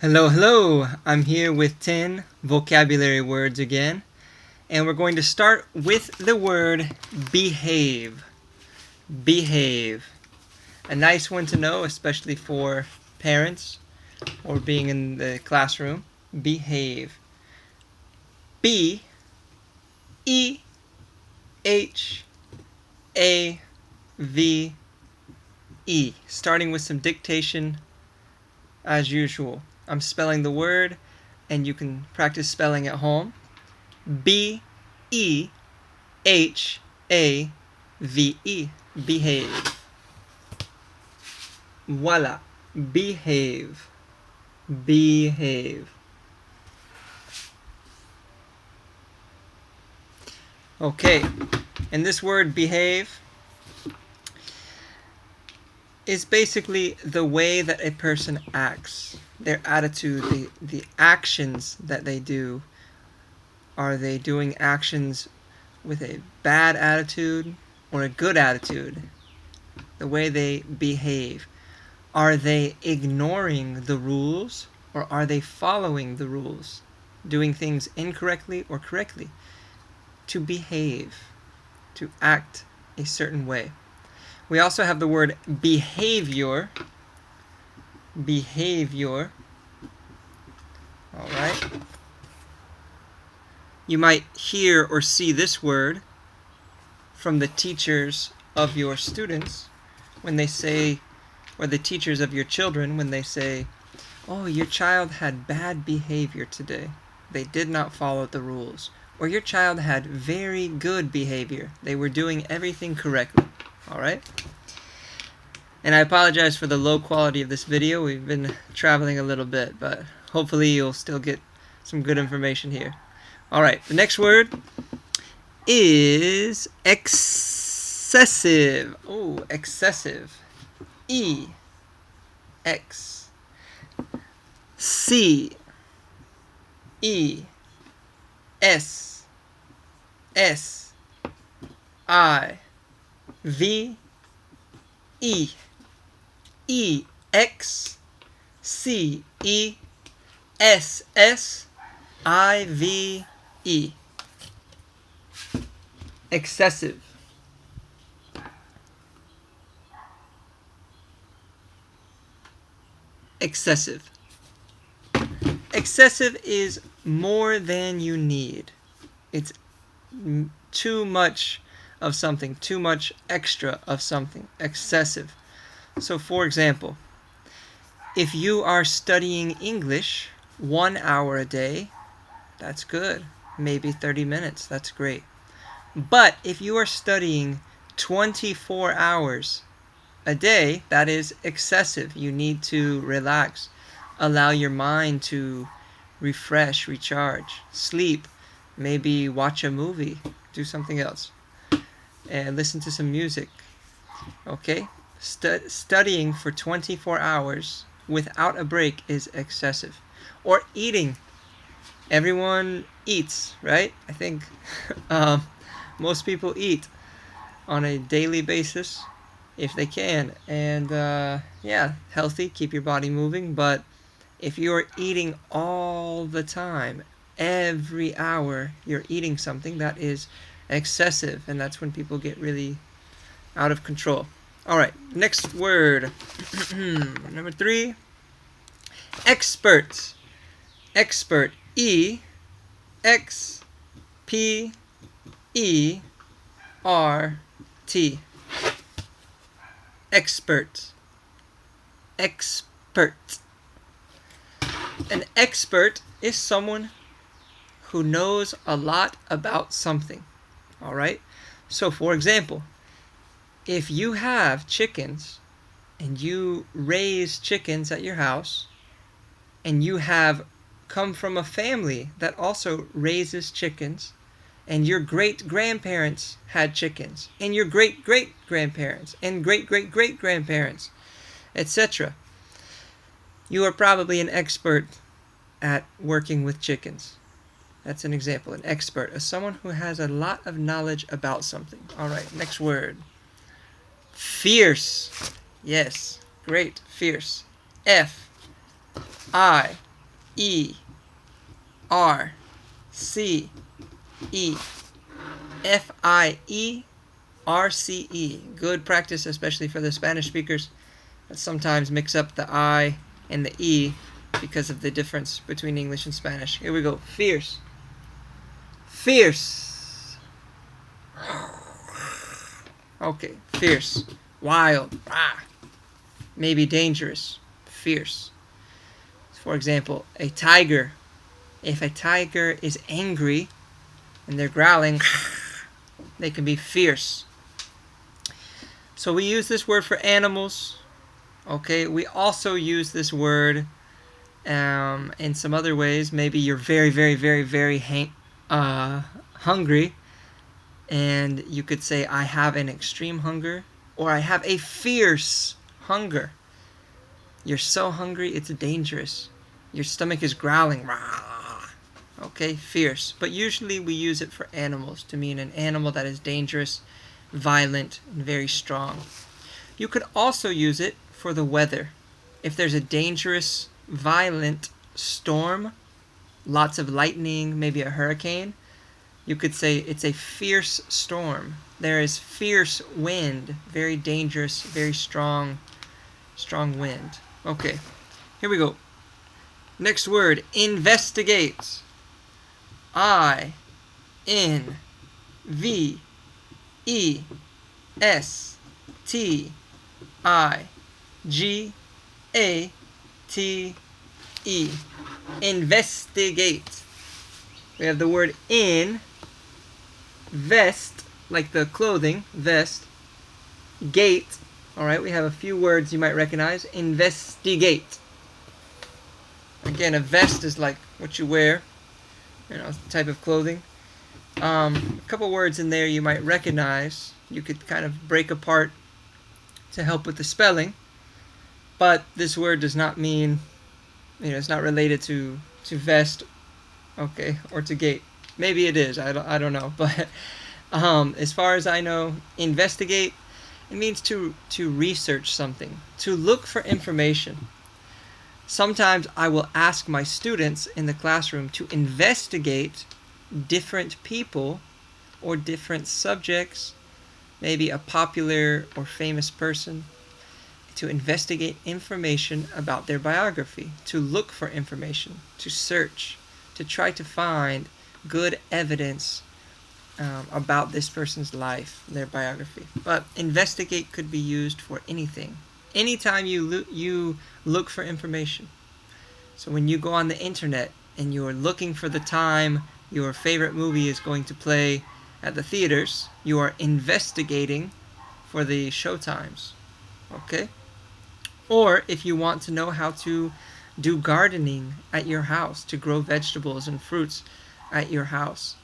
Hello, hello! I'm here with 10 vocabulary words again, and we're going to start with the word behave. Behave. A nice one to know, especially for parents or being in the classroom. Behave. B E H A V E. Starting with some dictation as usual. I'm spelling the word, and you can practice spelling at home. B-E-H-A-V-E. Behave. Voila. Behave. Behave. Okay. And this word behave is basically the way that a person acts, their attitude, the actions that they do. Are they doing actions with a bad attitude or a good attitude? The way they behave. Are they ignoring the rules or are they following the rules? Doing things incorrectly or correctly? To behave, to act a certain way. We also have the word behavior. Behavior. All right. You might hear or see this word from the teachers of your students when they say, or the teachers of your children when they say, "Oh, your child had bad behavior today. They did not follow the rules." Or your child had very good behavior. They were doing everything correctly. Alright? And I apologize for the low quality of this video. We've been traveling a little bit, but hopefully you'll still get some good information here. Alright, the next word is excessive. Oh, excessive. E X C E S S I V E E X C E S S I V E. Excessive. Excessive. Excessive is more than you need. It's too much of something, too much extra of something. Excessive. So for example, if you are studying English 1 hour a day, that's good. Maybe 30 minutes, that's great. But if you are studying 24 hours a day, that is excessive. You need to relax. Allow your mind to refresh, recharge, sleep, maybe watch a movie, do something else, and listen to some music. Okay? Studying for 24 hours without a break is excessive. Or eating. Everyone eats, right? I think most people eat on a daily basis if they can. And yeah, healthy, keep your body moving. But if you're eating all the time, every hour you're eating something, that is excessive. And that's when people get really out of control. All right, next word. Number 3. Expert. Expert. E X P E R T. Expert. Expert. An expert is someone who knows a lot about something. All right? So for example, if you have chickens and you raise chickens at your house and you have come from a family that also raises chickens, and your great-grandparents had chickens, and your great-great-grandparents, and great-great-great-grandparents, etc. You are probably an expert at working with chickens. That's an example. An expert is someone who has a lot of knowledge about something. All right, next word. Fierce. Yes, great, fierce. F I E R C E F I E R C E. Good practice, especially for the Spanish speakers that sometimes mix up the I and the E because of the difference between English and Spanish. Here we go. Fierce. Fierce. Okay, fierce. Wild. Maybe dangerous. Fierce. For example, a tiger. If a tiger is angry and they're growling, they can be fierce. So we use this word for animals. Okay, we also use this word in some other ways. Maybe you're very, very, very, very hungry, and you could say, I have an extreme hunger, or I have a fierce hunger. You're so hungry, it's dangerous. Your stomach is growling. Okay, fierce. But usually we use it for animals to mean an animal that is dangerous, violent, and very strong. You could also use it for the weather. If there's a dangerous, violent storm, lots of lightning, maybe a hurricane, you could say it's a fierce storm. There is fierce wind, very dangerous, very strong wind. Okay, here we go. Next word, investigate. I N V E S T I G A T E. Investigate. We have the word in, vest, like the clothing, vest, gate. All right, we have a few words you might recognize. Investigate. Again, a vest is like what you wear, type of clothing. A couple words in there you might recognize. You could kind of break apart to help with the spelling. But this word does not mean, it's not related to vest, okay, or to gate. Maybe it is. I don't know. But as far as I know, investigate, it means to research something, to look for information. Sometimes I will ask my students in the classroom to investigate different people or different subjects, maybe a popular or famous person, to investigate information about their biography, to look for information, to search, to try to find good evidence about this person's life, their biography. But investigate could be used for anything. Anytime you look for information. So when you go on the internet and you're looking for the time your favorite movie is going to play at the theaters, you are investigating for the show times. Okay? Or if you want to know how to do gardening at your house, to grow vegetables and fruits at your house,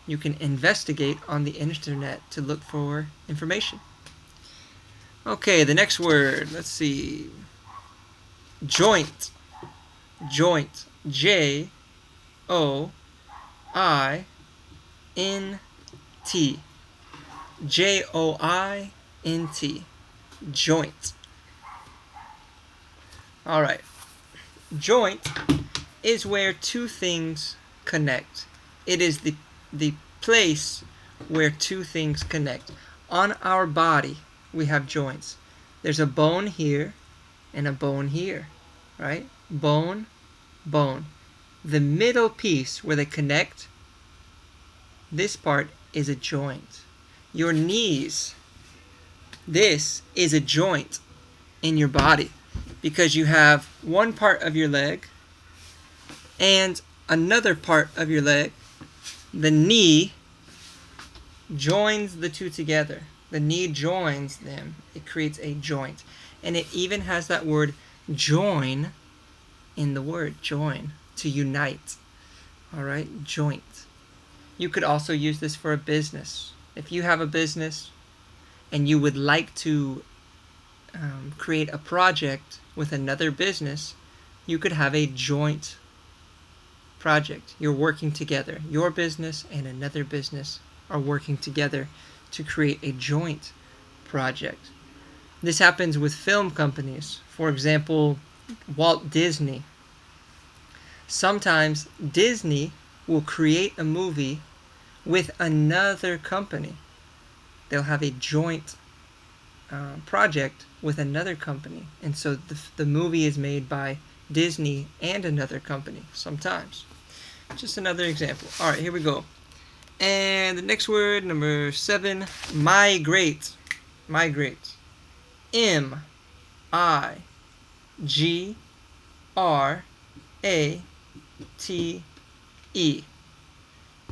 you can investigate on the internet to look for information. Okay, the next word, let's see. Joint. Joint. J-O-I-N-T. J-O-I-N-T. Joint. All right. Joint is where two things connect. It is the place where two things connect. On our body, we have joints. There's a bone here and a bone here, right? Bone, bone. The middle piece where they connect, this part is a joint. Your knees, this is a joint in your body because you have one part of your leg and another part of your leg. The knee joins the two together. The knee joins them. It creates a joint. And it even has that word join in the word, join, to unite. All right, joint. You could also use this for a business. If you have a business and you would like to create a project with another business, you could have a joint project. You're working together. Your business and another business are working together to create a joint project. This happens with film companies. For example, Walt Disney. Sometimes Disney will create a movie with another company. They'll have a joint project with another company, and so the movie is made by Disney and another company sometimes. Just another example. All right, here we go. And the next word, number 7, migrate. Migrate. M I G R A T E.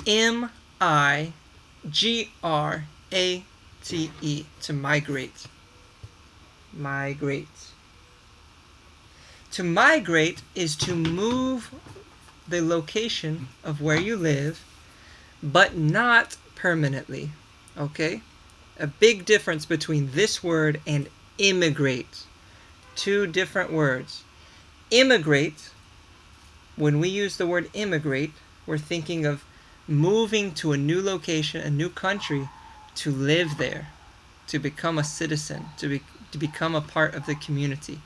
M I G R A T E. To migrate. Migrate. To migrate is to move the location of where you live, but not permanently. Okay? A big difference between this word and immigrate. Two different words. Immigrate, when we use the word immigrate, we're thinking of moving to a new location, a new country, to live there, to become a citizen, to become a part of the community.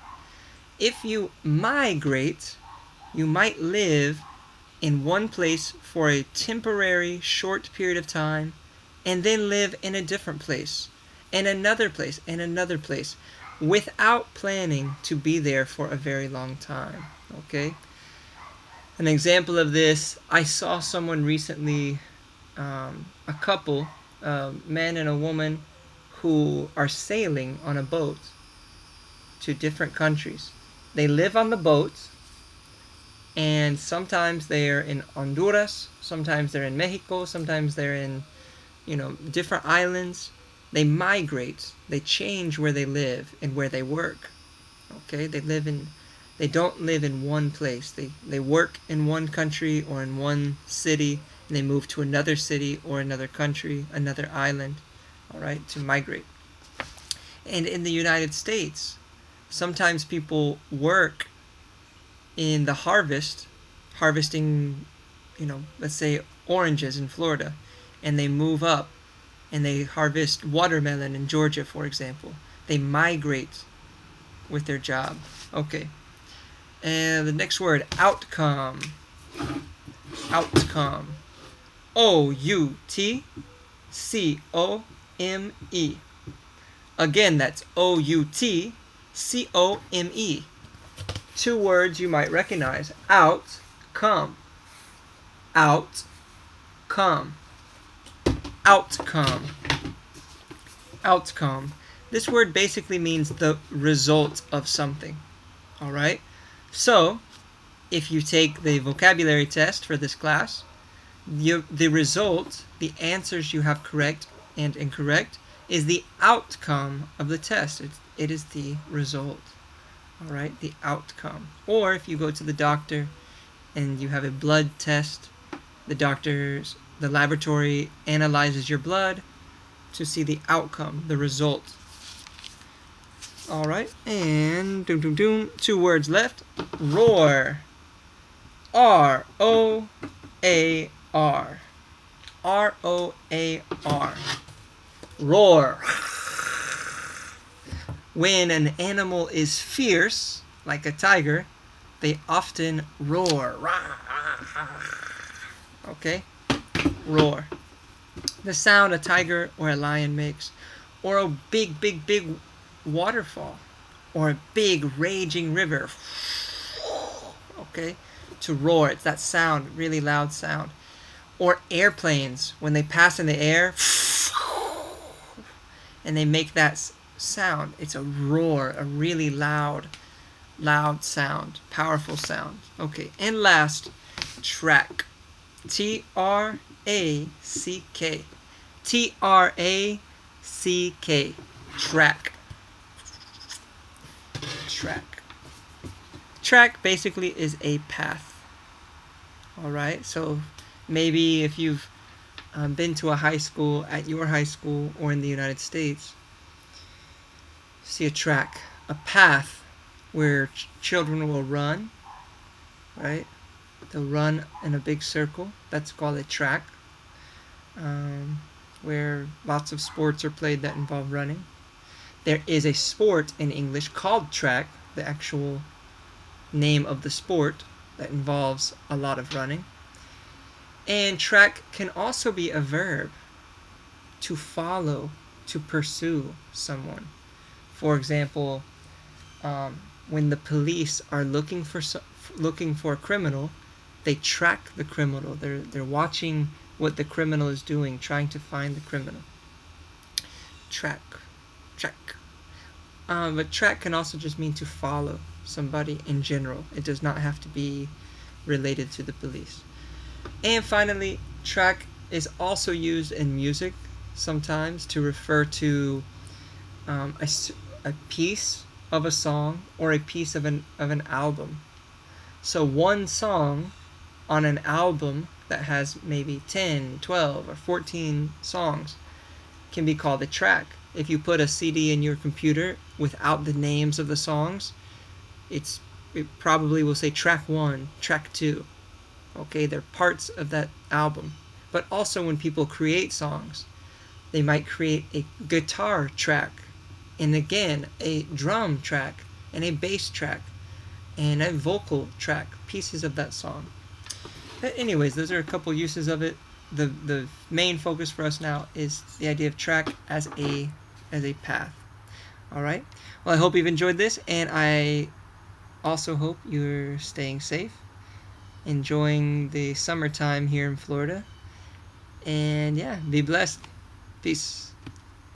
If you migrate, you might live in one place for a temporary, short period of time, and then live in a different place, and another place, and another place, without planning to be there for a very long time. Okay? An example of this, I saw someone recently, a couple, a man and a woman, who are sailing on a boat to different countries. They live on the boat, and sometimes they're in Honduras, sometimes they're in Mexico, sometimes they're in, different islands. They migrate. They change where they live and where they work. Okay? They don't live in one place. They work in one country or in one city, and they move to another city or another country, another island, all right, to migrate. And in the United States, sometimes people work in the harvesting, let's say oranges in Florida, and they move up and they harvest watermelon in Georgia, for example. They migrate with their job. Okay. And the next word, outcome. Outcome. O-U-T-C-O-M-E. Again, that's O-U-T-C-O-M-E. Two words you might recognize. Out, come. Out, come. Outcome. Outcome. This word basically means the result of something. All right? So, if you take the vocabulary test for this class, the result, the answers you have correct and incorrect, is the outcome of the test. It is the result. All right? The outcome. Or if you go to the doctor and you have a blood test, the laboratory analyzes your blood to see the outcome, the result. All right, and 2 words left. Roar. R-O-A-R. R-O-A-R. Roar. When an animal is fierce, like a tiger, they often roar. Okay? Roar. The sound a tiger or a lion makes, or a big waterfall, or a big raging river. Okay? To roar. It's that sound, really loud sound. Or airplanes, when they pass in the air, and they make that sound. It's a roar, a really loud sound, powerful sound. Okay, and last, track. T-R-A-C-K. T-R-A-C-K. Track. Track. Track basically is a path. Alright, so maybe if you've been to a high school, at your high school, or in the United States, see a track, a path where children will run, right? They'll run in a big circle. That's called a track, where lots of sports are played that involve running. There is a sport in English called track, the actual name of the sport, that involves a lot of running. And track can also be a verb, to follow, to pursue someone. For example, when the police are looking for a criminal, they track the criminal. They're watching what the criminal is doing, trying to find the criminal. Track. But track can also just mean to follow somebody in general. It does not have to be related to the police. And finally, track is also used in music sometimes to refer to a piece of a song or a piece of an album. So one song on an album that has maybe 10, 12, or 14 songs can be called a track. If you put a CD in your computer without the names of the songs, it probably will say track 1, track 2. Okay, they're parts of that album. But also when people create songs, they might create a guitar track, and again, a drum track, and a bass track, and a vocal track, pieces of that song. But anyways, those are a couple uses of it. The main focus for us now is the idea of track as a path. All right. Well, I hope you've enjoyed this, and I also hope you're staying safe, enjoying the summertime here in Florida, and yeah, be blessed. Peace.